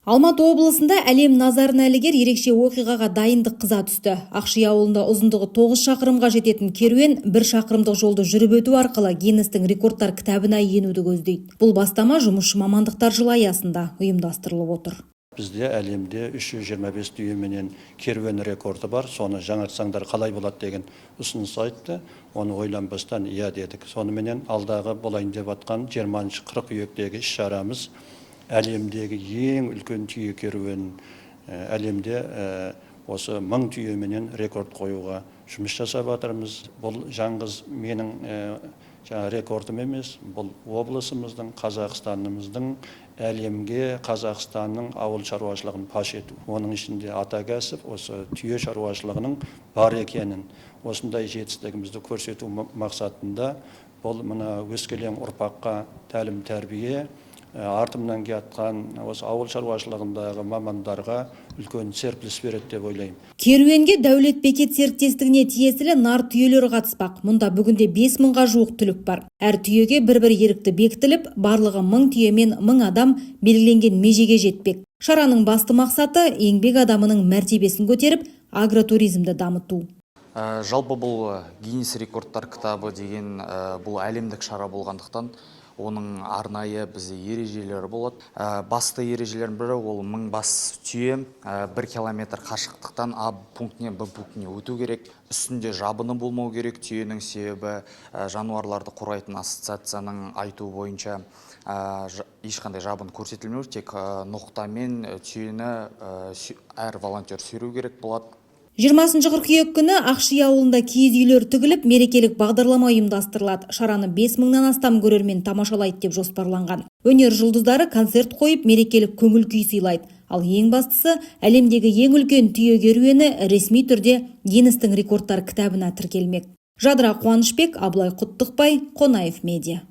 Алматы облысында әлем назарына ілігер ерекше оқиғаға дайындық қыза түсті. Ақши ауылында ұзындығы 9 шақырымға жететін керуен 1 шақырымдық жолды жүріп өту арқылы Гиннестің рекордтар кітабына енуді көздейді. Бұл бастама жұмысшы мамандықтар жылы аясында ұйымдастырылып отыр. Бізде әлемде 325 түйеменен керуен рекорды бар. Соны жаңартсаңдар қалай болады деген ұсыныс айтты. Оны ойланбастан иә дедік. Соныменен алдағы болайын деп атқан 20 қыркүйектегі іс-шарамыз әлемдегі ең үлкен түйе керуен, әлемде осы 1000 түйеменен рекорд қоюға жұмыс жасап жатырмыз. Бұл жаңғыз менің рекордым емес, бұл облысымыздың, Қазақстанымыздың әлемге Қазақстанның ауыл шаруашылығын паш ету. Оның ішінде ата кәсіп, осы түйе шаруашылығының бар екенін, осындай жетістігімізді көрсету мақсатында бұл мына өскелең ұрпаққа тәлім тәрбие, артымнан келатқан осы ауыл шаруашылығындағы мамандарға үлкен серпіліс береді деп ойлаймын. Керуенге Дәулет Бекет серіктестігіне тиесілі нар түйелер қатыспақ. Мұнда бүгінде 5000-ға жуық түлік бар. Әр түйеге бір-бір ерікті бекітіліп, барлығы 1000 түйемен 1000 адам белгіленген межеге жетпек. Шараның басты мақсаты еңбек адамының мәртебесін көтеріп, агротуризмді дамыту. Жалпы бұл Гиннес рекордтар кітабы деген бұл әлемдік шара болғандықтан оның арнайы бізде ережелері болады. Басты ережелердің бірі ол 1000 бас түйе 1 километр қашықтықтан А пунктінен Б пунктіне өту керек. Үстінде жабыны болмау керек. Түйенің себебі жануарларды қорғайтын ассоциацияның айтуы бойынша ешқандай жабын көрсетілмеу, тек ноқтамен түйені әр волонтер сүйреу керек болады. 20 қыркүйек күні Ақши ауылында киіз үйлер тігіліп, мерекелік бағдарлама ұйымдастырылады. Шараны 5000-нан астам көрермен тамашалайды деп жоспарланған. Өнер жұлдыздары концерт қойып, мерекелік көңіл күй сыйлайды. Ал ең бастысы, әлемдегі ең үлкен түйе керуені ресми түрде Гиннестің рекордтар кітабына тіркелмек. Жадыра Қуанышбек, Абылай Құттықбай, Қонаев медиа.